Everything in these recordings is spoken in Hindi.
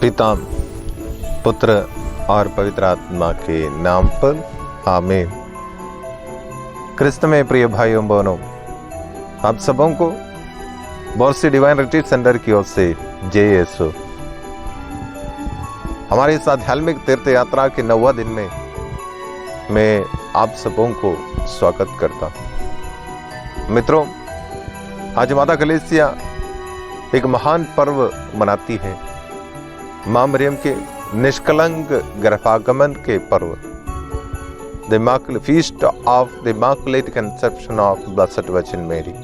पिता, पुत्र और पवित्र आत्मा के नाम पर आमीन। क्रिस्त में प्रिय भाइयों बहनों, आप सबों को बोर्सी डिवाइन रिट्रीट सेंटर की ओर से जय यीशु। हमारे इस आध्यात्मिक तीर्थ यात्रा के 9वां दिन में मैं आप सबों को स्वागत करता हूं। मित्रों, आज माता कलीसिया एक महान पर्व मनाती है, मां मरियम के निष्कलंक गर्भागमन के पर्व, the feast of the immaculate conception of blessed virgin Mary.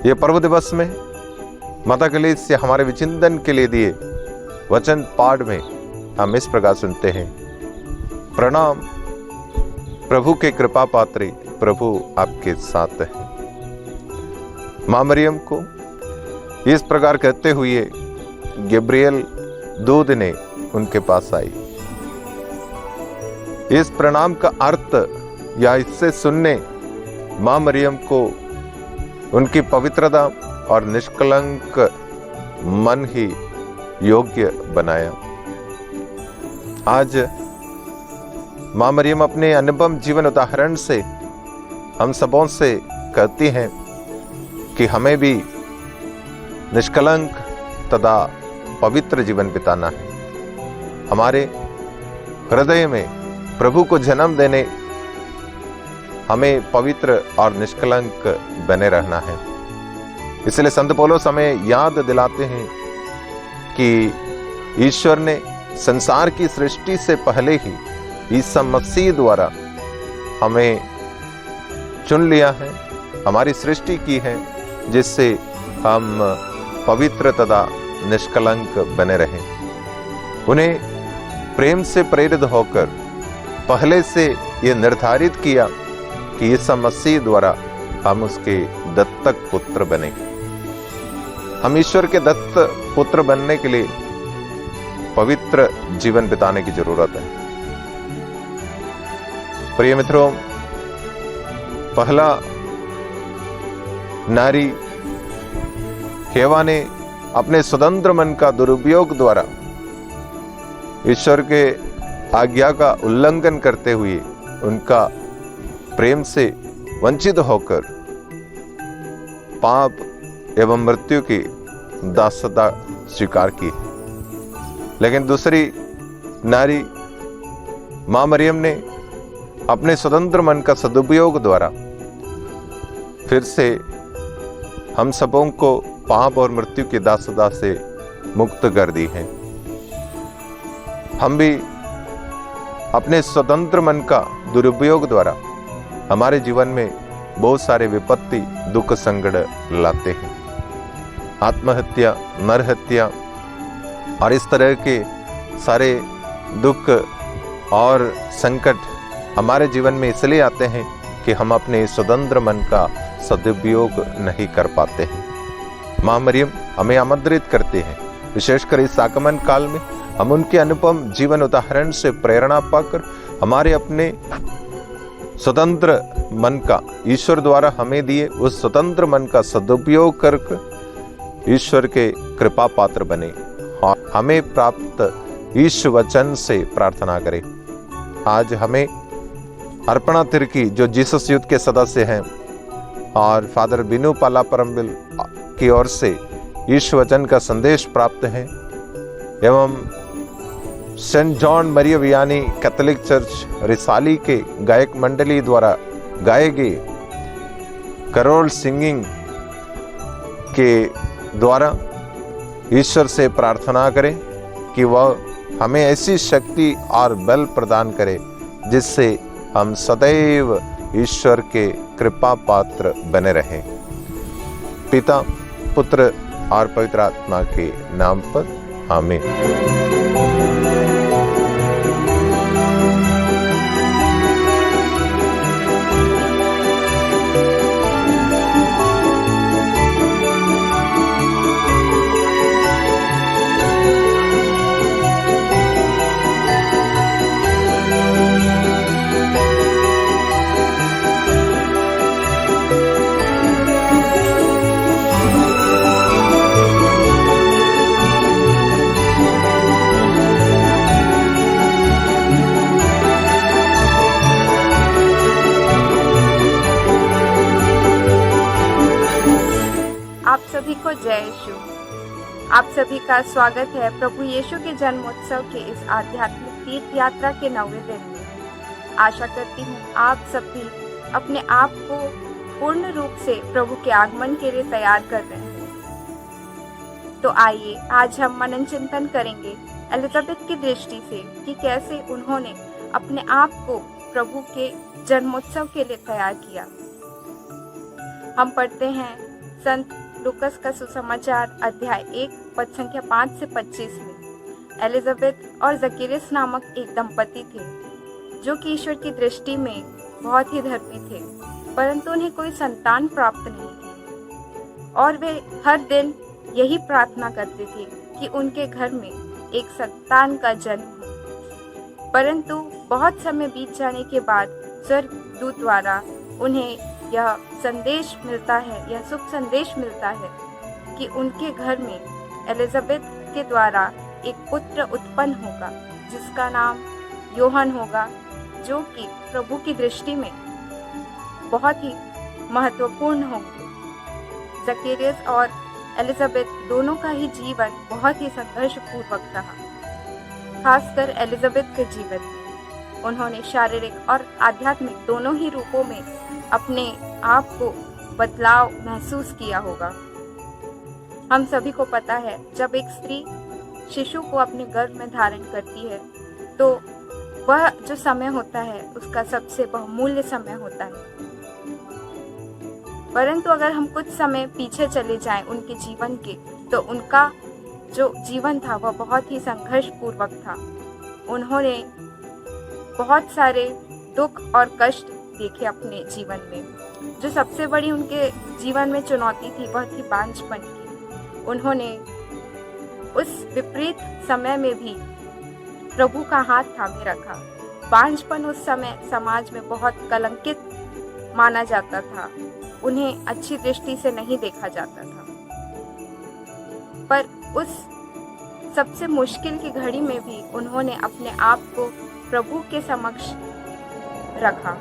ये पर्व दिवस में माता कलीसिया हमारे विचिंतन के लिए दिए वचन पाठ में हम इस प्रकार सुनते हैं, प्रणाम प्रभु के कृपा पात्री, प्रभु आपके साथ है। मां मरियम को इस प्रकार कहते हुए गब्रिएल दूत ने उनके पास आई। इस प्रणाम का अर्थ या इससे सुनने मां मरियम को उनकी पवित्रता और निष्कलंक मन ही योग्य बनाया। आज मां मरियम अपने अनुपम जीवन उदाहरण से हम सबों से कहती हैं कि हमें भी निष्कलंक तथा पवित्र जीवन बिताना है। हमारे हृदय में प्रभु को जन्म देने हमें पवित्र और निष्कलंक बने रहना है। इसलिए संत पौलुस हमें याद दिलाते हैं कि ईश्वर ने संसार की सृष्टि से पहले ही ईसा मसीह द्वारा हमें चुन लिया है, हमारी सृष्टि की है, जिससे हम पवित्र तथा निष्कलंक बने रहें। उन्हें प्रेम से प्रेरित होकर पहले से यह निर्धारित किया कि ईसा मसीह द्वारा हम उसके दत्तक पुत्र बने। हम ईश्वर के दत्त पुत्र बनने के लिए पवित्र जीवन बिताने की जरूरत है। प्रिय मित्रों, पहला नारी हेवा ने अपने स्वतंत्र मन का दुरुपयोग द्वारा ईश्वर के आज्ञा का उल्लंघन करते हुए उनका प्रेम से वंचित होकर पाप एवं मृत्यु की दासता स्वीकार की। लेकिन दूसरी नारी मां मरियम ने अपने स्वतंत्र मन का सदुपयोग द्वारा फिर से हम सबों को पाप और मृत्यु की दासता से मुक्त कर दी है। हम भी अपने स्वतंत्र मन का दुरुपयोग द्वारा हमारे जीवन में बहुत सारे विपत्ति, दुख, संकट लाते हैं। आत्महत्या, नरहत्या और इस तरह के सारे दुख और संकट हमारे जीवन में इसलिए आते हैं कि हम अपने स्वतंत्र मन का सदुपयोग नहीं कर पाते हैं। मां मरियम हमें आमंत्रित करते हैं, विशेषकर इस आगमन काल में हम उनके अनुपम जीवन उदाहरण से प्रेरणा पाकर हमारे अपने स्वतंत्र मन का, ईश्वर द्वारा हमें दिए उस स्वतंत्र मन का सदुपयोग कर ईश्वर के कृपा पात्र बने और हमें प्राप्त ईश वचन से प्रार्थना करें। आज हमें अर्पणा तिर्की, जो जीसस यूथ के सदस्य हैं, और फादर बिनू पाला परमबिल की ओर से ईश वचन का संदेश प्राप्त है, एवं सेंट जॉन मरिया वियानी कैथोलिक चर्च रिसाली के गायक मंडली द्वारा गाए गए करोल सिंगिंग के द्वारा ईश्वर से प्रार्थना करें कि वह हमें ऐसी शक्ति और बल प्रदान करे जिससे हम सदैव ईश्वर के कृपा पात्र बने रहें। पिता, पुत्र और पवित्र आत्मा के नाम पर आमीन। आप सभी को जय यीशु। आप सभी का स्वागत है प्रभु यीशु के जन्मोत्सव के इस आध्यात्मिक तीर्थ यात्रा के 9वें दिन में। आशा करती हूँ आप सभी अपने आप को पूर्ण रूप से प्रभु के आगमन के लिए तैयार कर रहे हैं। तो आइए आज हम मनन चिंतन करेंगे एलिजाबेथ की दृष्टि से कि कैसे उन्होंने अपने आप को प्रभु के जन्मोत्सव के लिए तैयार किया। हम पढ़ते हैं संत लूकस का सुसमाचार अध्याय 1 पद संख्या 5 से 25 में। एलिजाबेथ और जकरियस नामक एक दंपति थे जो कि ईश्वर की दृष्टि में बहुत ही धर्मी थे, परंतु उन्हें कोई संतान प्राप्त नहीं थी और वे हर दिन यही प्रार्थना करते थे कि उनके घर में एक संतान का जन्म हो। परंतु बहुत समय बीत जाने के बाद स्वर्गदूत द्वारा उन्हें यह संदेश मिलता है, यह शुभ संदेश मिलता है कि उनके घर में एलिजाबेथ के द्वारा एक पुत्र उत्पन्न होगा जिसका नाम योहन होगा, जो कि प्रभु की दृष्टि में बहुत ही महत्वपूर्ण होंगे। जकरियस और एलिजाबेथ दोनों का ही जीवन बहुत ही संघर्षपूर्वक रहा। खासकर एलिजाबेथ के जीवन में उन्होंने शारीरिक और आध्यात्मिक दोनों ही रूपों में अपने आप को बदलाव महसूस किया होगा। हम सभी को पता है जब एक स्त्री शिशु को अपने गर्भ में धारण करती है तो वह जो समय होता है उसका सबसे बहुमूल्य समय होता है। परंतु अगर हम कुछ समय पीछे चले जाएं उनके जीवन के, तो उनका जो जीवन था वह बहुत ही संघर्षपूर्वक था। उन्होंने बहुत सारे दुख और कष्ट देखे अपने जीवन में। जो सबसे बड़ी उनके जीवन में चुनौती थी वह थी बांझपन की। उन्होंने उस विपरीत समय में भी प्रभु का हाथ थामे रखा। बांझपन उस समय समाज में बहुत कलंकित माना जाता था, उन्हें अच्छी दृष्टि से नहीं देखा जाता था। पर उस सबसे मुश्किल की घड़ी में भी उन्होंने अपने आप को प्रभु के समक्ष रखा।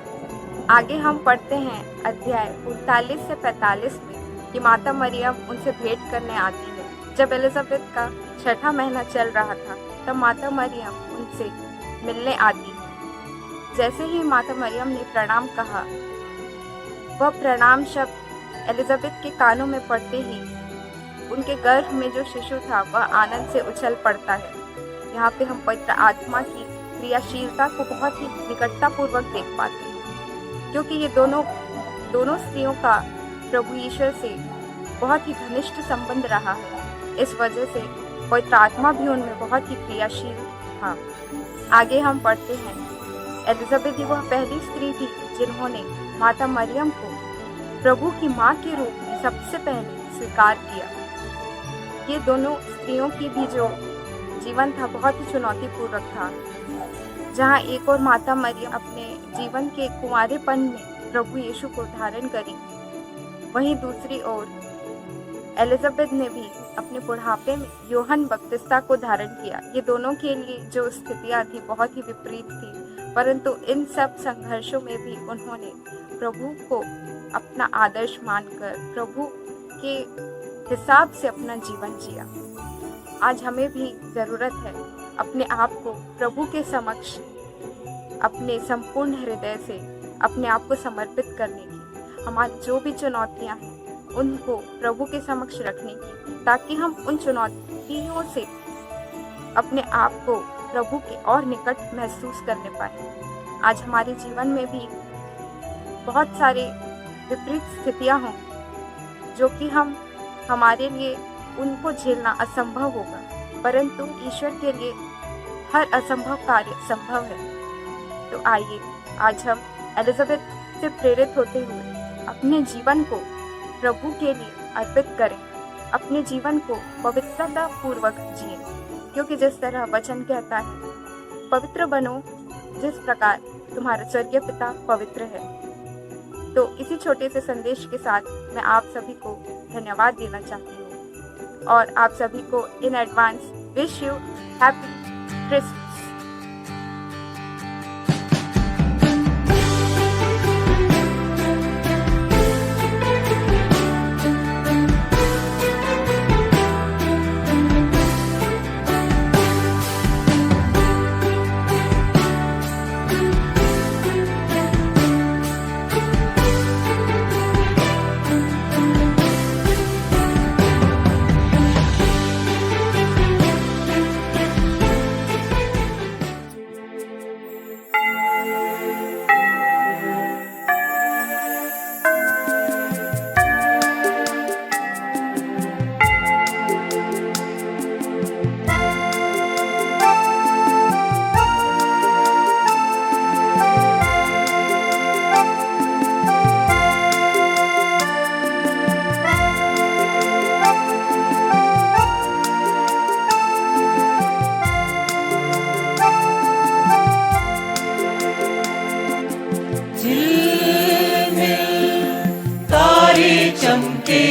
आगे हम पढ़ते हैं अध्याय 39 से 45 में कि माता मरियम उनसे भेंट करने आती है। जब एलिजाबेथ का 6वां महीना चल रहा था तब माता मरियम उनसे मिलने आती है। जैसे ही माता मरियम ने प्रणाम कहा, वह प्रणाम शब्द एलिजाबेथ के कानों में पड़ते ही उनके गर्भ में जो शिशु था वह आनंद से उछल पड़ता है। यहाँ पे हम पवित्र आत्मा की क्रियाशीलता को बहुत ही निकटतापूर्वक देख पाते हैं, क्योंकि ये दोनों स्त्रियों का प्रभु ईश्वर से बहुत ही घनिष्ठ संबंध रहा है। इस वजह से पवित्र आत्मा भी उनमें बहुत ही क्रियाशील था। आगे हम पढ़ते हैं, एलिजाबेथ ही वह पहली स्त्री थी जिन्होंने माता मरियम को प्रभु की माँ के रूप में सबसे पहले स्वीकार किया। ये दोनों स्त्रियों की भी जो जीवन था बहुत ही चुनौतीपूर्वक था। जहाँ एक और माता मरियम अपने जीवन के कुंवारेपन में प्रभु यीशु को धारण करी, वहीं दूसरी ओर एलिजाबेथ ने भी अपने बुढ़ापे में यूहन्ना बपतिस्मा को धारण किया। ये दोनों के लिए जो स्थितियाँ थी बहुत ही विपरीत थी, परंतु इन सब संघर्षों में भी उन्होंने प्रभु को अपना आदर्श मानकर प्रभु के हिसाब से अपना जीवन जिया। आज हमें भी ज़रूरत है अपने आप को प्रभु के समक्ष अपने संपूर्ण हृदय से अपने आप को समर्पित करने की। हमारी जो भी चुनौतियां हैं उनको प्रभु के समक्ष रखने की, ताकि हम उन चुनौतियों से अपने आप को प्रभु के और निकट महसूस करने पाए। आज हमारे जीवन में भी बहुत सारे विपरीत स्थितियां हों जो कि हमारे लिए उनको झेलना असंभव होगा, परंतु ईश्वर के लिए हर असंभव कार्य संभव है। तो आइए आज हम एलिजाबेथ से प्रेरित होते हुए अपने जीवन को प्रभु के लिए अर्पित करें, अपने जीवन को पवित्रता पूर्वक जिए, क्योंकि जिस तरह वचन कहता है, पवित्र बनो जिस प्रकार तुम्हारा स्वर्गीय पिता पवित्र है। तो इसी छोटे से संदेश के साथ मैं आप सभी को धन्यवाद देना चाहती हूँ और आप सभी को in advance wish you happy Christmas. चमके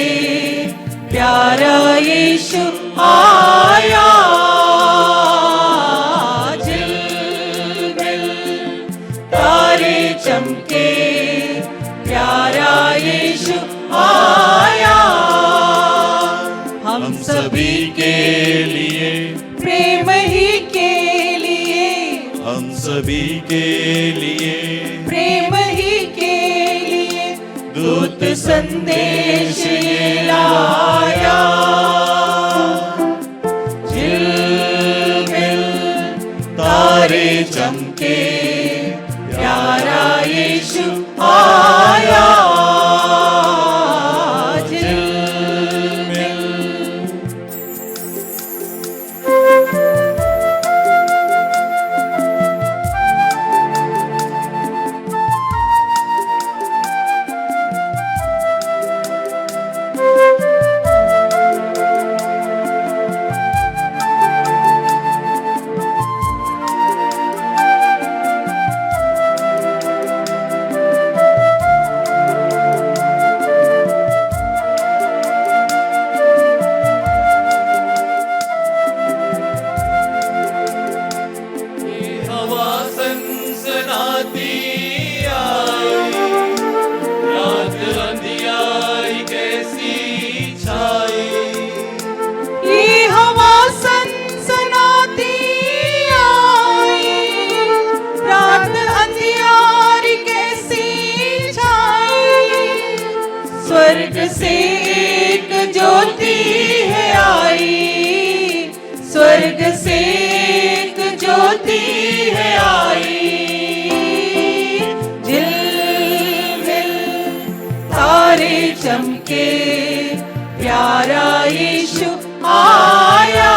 प्यारा यीशु आया, झिलमिल तारे चमके प्यारा यीशु आया। हम सभी के लिए प्रेम ही के लिए, हम सभी के लिए प्रेम ही के लिए दूत संदेश ये लाया। झिलमिल तारे चमके प्यारा यीशु आया, झिलमिल। स्वर्ग से एक ज्योति है आई, स्वर्ग से एक ज्योति है आई। झिलमिल तारे चमके प्यारा यीशु आया,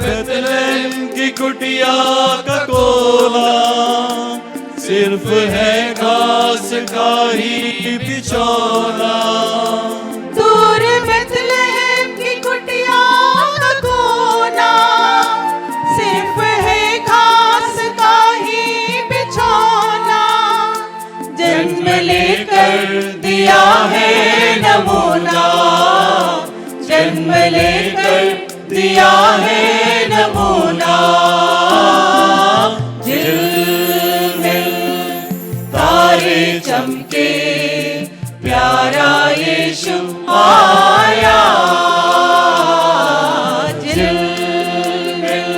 बेथलेहम की कुटिया का कोना सिर्फ है घास का ही बिछौना। दूर बेथलेहम की कुटिया का कोना सिर्फ है घास का ही बिछौना। जन्म लेकर दिया है नमूना, जन्म लेकर दिया है नमूना। झिलमिल तारे चमके प्यारा यीशु आया, झिलमिल।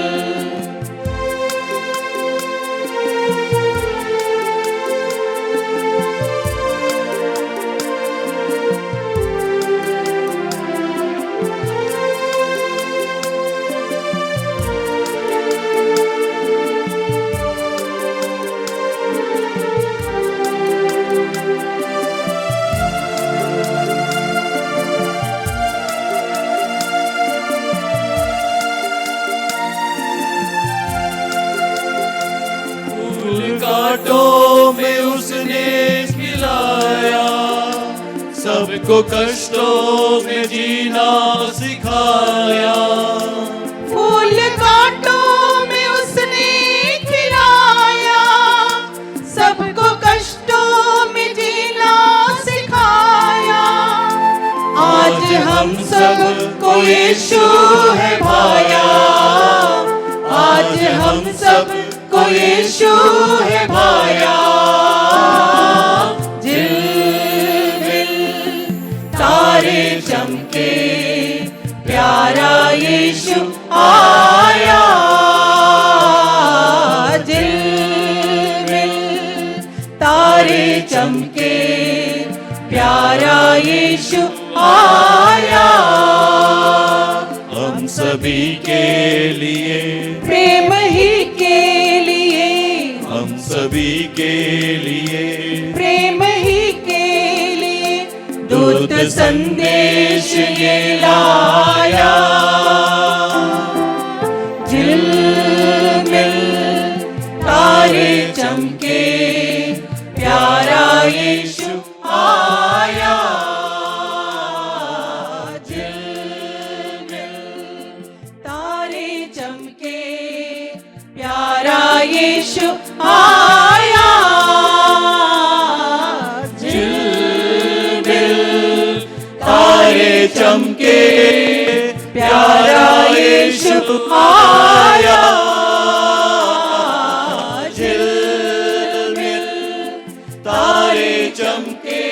फूल कांटों में उसने खिलाया, सबको कष्टों में जीना सिखाया। फूल कांटों में उसने खिलाया, सबको कष्टों में जीना सिखाया। आज हम सबको यीशु है भाया, आज हम सबको यीशु है भाया। झिलमिल तारे चमके, प्यारा यीशु आया। झिलमिल तारे चमके, प्यारा यीशु आया। हम सभी के लिए, प्रेम ही के लिए, हम सभी के लिए, प्रेम ही के लिए दूत संदेश ये लाया। झिलमिल तारे चमके, प्यारा यीशु आया। झिलमिल तारे चमके, प्यारा यीशु आया। झिलमिल तारे चमके, प्यारा यीशु आया। झिलमिल तारे चमके,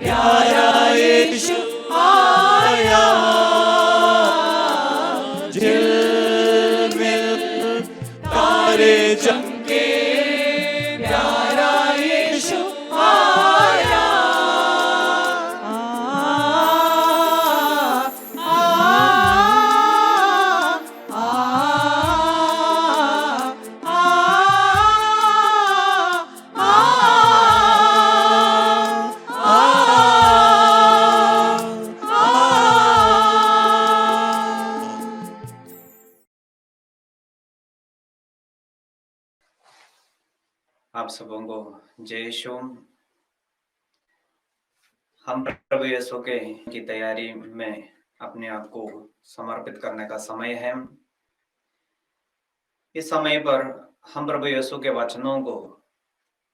प्यारा यीशु आया। झिलमिल तारे चमके, प्यारा यीशु आया। आप सबों को जय यीशु। हम प्रभु यीशु के की तैयारी में अपने आप को समर्पित करने का समय है। इस समय पर हम प्रभु यीशु के वचनों को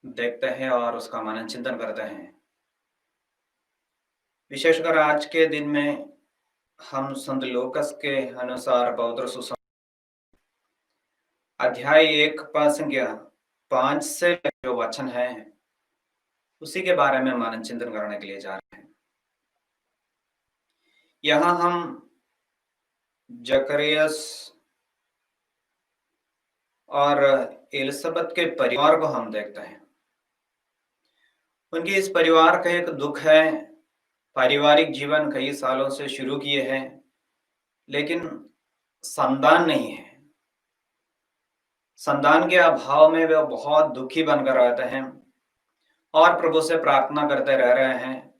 देखते हैं और उसका मनन चिंतन करते हैं। विशेषकर आज के दिन में हम संत लूकास के अनुसार पवित्र सुसमाचार अध्याय 1 पद संख्या 5 से जो वचन है उसी के बारे में मनन चिंतन करने के लिए जा रहे हैं। यहाँ हम जकरियस और एलिसबेथ के परिवार को हम देखते हैं। उनके इस परिवार का एक दुख है। पारिवारिक जीवन कई सालों से शुरू किए हैं, लेकिन संतान नहीं है। संतान के अभाव में वे बहुत दुखी बनकर रहते हैं और प्रभु से प्रार्थना करते रह रहे हैं।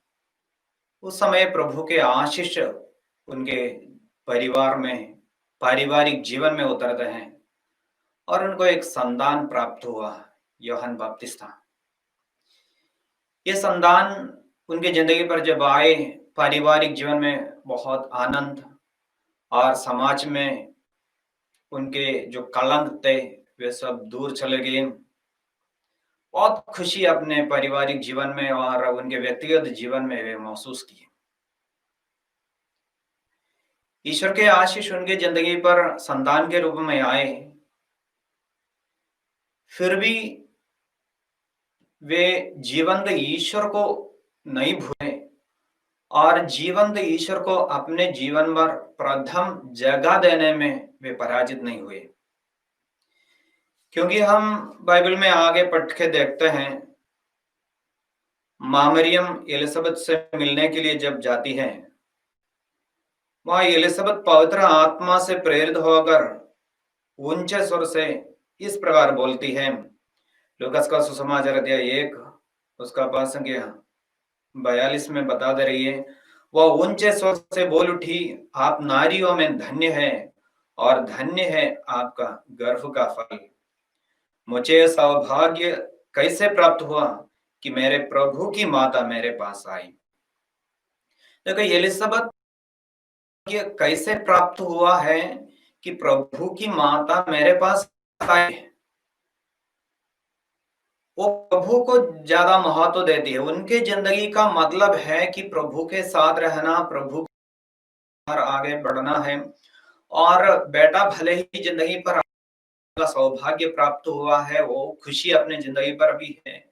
उस समय प्रभु के आशीष उनके परिवार में, पारिवारिक जीवन में उतरते हैं और उनको एक संतान प्राप्त हुआ, यूहन्ना बपतिस्मा। ये संतान उनकी जिंदगी पर जब आए, पारिवारिक जीवन में बहुत आनंद और समाज में उनके जो कलंक थे वे सब दूर चले गए। बहुत खुशी अपने पारिवारिक जीवन में और उनके व्यक्तिगत जीवन में वे महसूस किए। ईश्वर के आशीष उनके जिंदगी पर संतान के रूप में आए, फिर भी वे जीवंत ईश्वर को नहीं भूले और जीवंत ईश्वर को अपने जीवन पर प्रथम जगह देने में वे पराजित नहीं हुए। क्योंकि हम बाइबल में आगे पढ़ के देखते हैं, मां मरियम एलिसबेथ से मिलने के लिए जब जाती है, वहां एलिसबेथ पवित्र आत्मा से प्रेरित होकर ऊंचे स्वर से इस प्रकार बोलती है। लूकास का सुसमाचार अध्याय 1 उसका पद संख्या 42 में बता दे रही है, वह ऊंचे स्वर से बोल उठी, आप नारियों में धन्य है और धन्य है आपका गर्भ का फल। मुझे सौभाग्य कैसे प्राप्त हुआ कि मेरे प्रभु की माता मेरे पास आई। देखो एलिजाबेथ ये कैसे प्राप्त हुआ है कि प्रभु की माता मेरे पास आई है। वो प्रभु को ज्यादा महत्व देती है। उनके जिंदगी का मतलब है कि प्रभु के साथ रहना, प्रभु के आगे बढ़ना है। और बेटा भले ही जिंदगी पर सौभाग्य प्राप्त हुआ है, वो खुशी अपने जिंदगी पर भी है,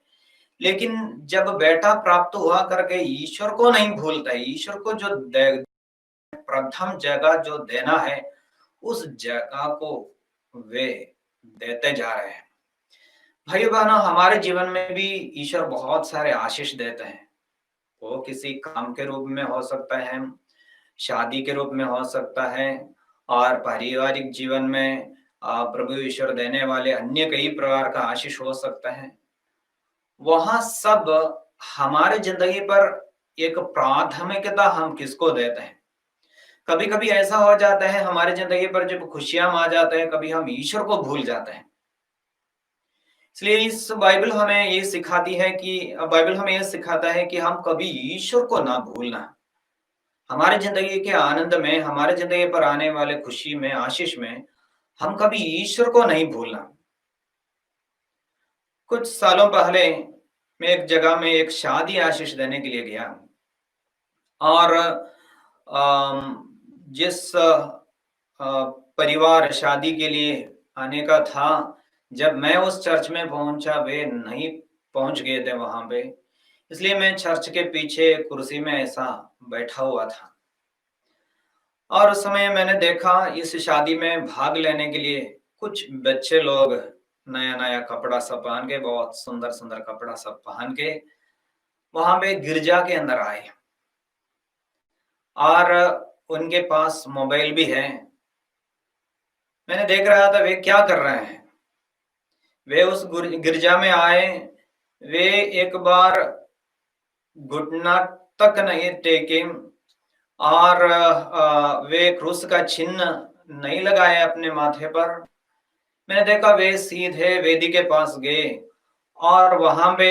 लेकिन जब बेटा प्राप्त हुआ करके ईश्वर को नहीं भूलता है, ईश्वर को जो प्रथम जगह जो देना है उस जगह को वे देते जा रहे हैं। भाई बहनों, हमारे जीवन में भी ईश्वर बहुत सारे आशीष देते हैं। वो किसी काम के रूप में हो सकता है, शादी के रूप में हो सकता है, और पारिवारिक जीवन में प्रभु ईश्वर देने वाले अन्य कई प्रकार का आशीष हो सकता है। वहां सब हमारे जिंदगी पर एक प्राथमिकता हम किसको देते हैं। कभी कभी ऐसा हो जाता है हमारे जिंदगी पर जब खुशियां आ जाते हैं, कभी हम ईश्वर को भूल जाते हैं। इसलिए इस बाइबल हमें ये सिखाती है कि बाइबल हमें ये सिखाता है कि हम कभी ईश्वर को ना भूलना। हमारे जिंदगी के आनंद में, हमारे जिंदगी पर आने वाले खुशी में, आशीष में हम कभी ईश्वर को नहीं भूलना। कुछ सालों पहले मैं एक जगह में एक शादी आशीष देने के लिए गया, और जिस परिवार शादी के लिए आने का था, जब मैं उस चर्च में पहुंचा वे नहीं पहुंच गए थे वहां पे। इसलिए मैं चर्च के पीछे कुर्सी में ऐसा बैठा हुआ था, और उस समय मैंने देखा इस शादी में भाग लेने के लिए कुछ बच्चे लोग नया नया कपड़ा सब पहन के, बहुत सुंदर सुंदर कपड़ा सब पहन के वहां पे गिरजा के अंदर आए, और उनके पास मोबाइल भी है। मैंने देख रहा था वे क्या कर रहे हैं। वे उस गिरजा में आए, वे एक बार घुटना तक नहीं टेके, और वे क्रूस का चिन्ह नहीं लगाए अपने माथे पर। मैंने देखा वे सीधे वेदी के पास गए और वहां पे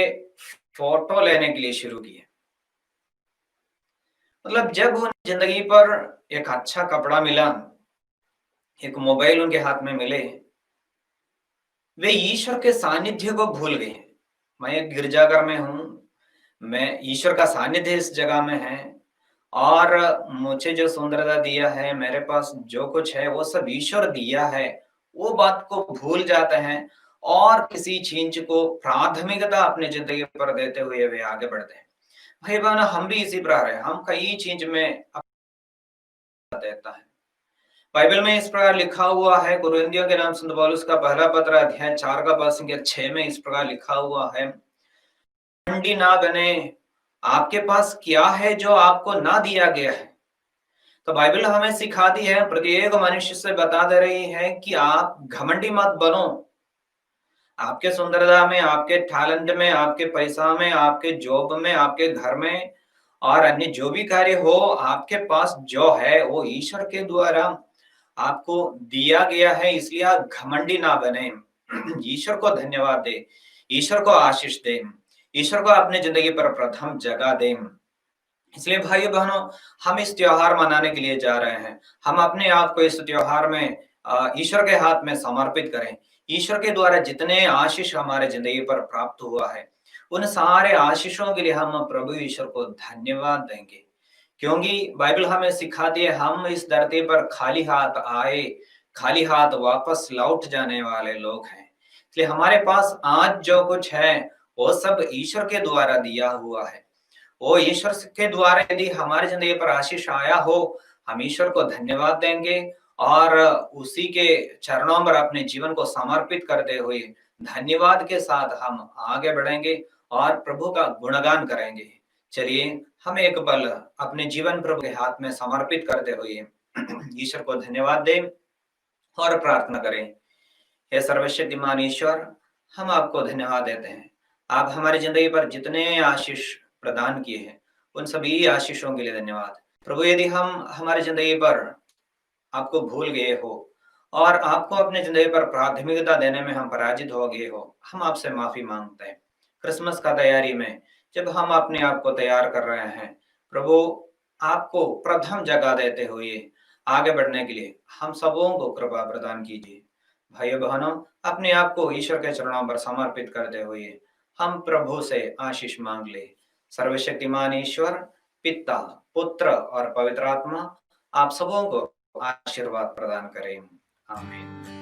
फोटो लेने के लिए शुरू किए। मतलब जब उन जिंदगी पर एक अच्छा कपड़ा मिला, एक मोबाइल उनके हाथ में मिले, वे ईश्वर के सानिध्य को भूल गए। मैं एक गिरजाघर में हूं, मैं ईश्वर का सानिध्य इस जगह में है, और मुझे जो सुंदरता दिया है, मेरे पास जो कुछ है वो सब ईश्वर दिया है, वो बात को भूल जाते हैं और किसी चीज को प्राथमिकता अपनी जिंदगी पर देते हुए वे आगे बढ़ते हैं। भाई बहन, हम भी इसी प्रकार है, हम कई चीज में देता है। बाइबल में इस प्रकार लिखा हुआ है, कुरिन्थियों के नाम संत पौलुस का पहला पत्र अध्याय 4 का पद संख्या 6 में इस प्रकार लिखा हुआ है, घमंडी ना बने, आपके पास क्या है जो आपको ना दिया गया है। तो बाइबल हमें सिखाती है, प्रत्येक मनुष्य से बता दे रही है कि आप घमंडी मत बनो। आपके सुंदरता में, आपके टैलेंट में, आपके पैसा में, आपके जॉब में, आपके घर में और अन्य जो भी कार्य हो, आपके पास जो है वो ईश्वर के द्वारा आपको दिया गया है। इसलिए आप घमंडी ना बने, ईश्वर को धन्यवाद दे, ईश्वर को आशीष दे, ईश्वर को अपने जिंदगी पर प्रथम जगह दे। इसलिए भाइयों बहनों, हम इस त्योहार मनाने के लिए जा रहे हैं। हम अपने आप को इस त्योहार में ईश्वर के हाथ में समर्पित करें। ईश्वर के द्वारा जितने आशीष हमारे जिंदगी पर प्राप्त हुआ है, उन सारे आशीषों के लिए हम प्रभु ईश्वर को धन्यवाद देंगे, क्योंकि बाइबल हमें सिखाती है हम इस धरती पर खाली हाथ आए, खाली हाथ वापस लौट जाने वाले लोग हैं। इसलिए हमारे पास आज जो कुछ है वो सब ईश्वर के द्वारा दिया हुआ है। वो ईश्वर के द्वारा यदि हमारे जिंदगी पर आशीष आया हो, हम ईश्वर को धन्यवाद देंगे और उसी के चरणों पर अपने जीवन को समर्पित करते हुए धन्यवाद के साथ हम आगे बढ़ेंगे और प्रभु का गुणगान करेंगे। चलिए हम एक पल अपने जीवन प्रभु के हाथ में समर्पित करते हुए ईश्वर को धन्यवाद दें और प्रार्थना करें। हे सर्वशक्तिमान ईश्वर, हम आपको धन्यवाद देते हैं। आप हमारी जिंदगी पर जितने आशीष प्रदान किए हैं, उन सभी आशीषों के लिए धन्यवाद। प्रभु, यदि हम हमारी जिंदगी पर आपको भूल गए हो और आपको अपनी जिंदगी पर प्राथमिकता देने में हम पराजित हो गए हो, हम आपसे माफी मांगते हैं। क्रिसमस का तैयारी में जब हम अपने आप को तैयार कर रहे हैं, प्रभु आपको प्रथम जगह देते हुए आगे बढ़ने के लिए हम सबों को कृपा प्रदान कीजिए। भाइयों बहनों, अपने आप को ईश्वर के चरणों पर समर्पित करते हुए हम प्रभु से आशीष मांग ले। सर्वशक्तिमान ईश्वर, पिता, पुत्र और पवित्र आत्मा आप सबों को आशीर्वाद प्रदान करें। आमीन।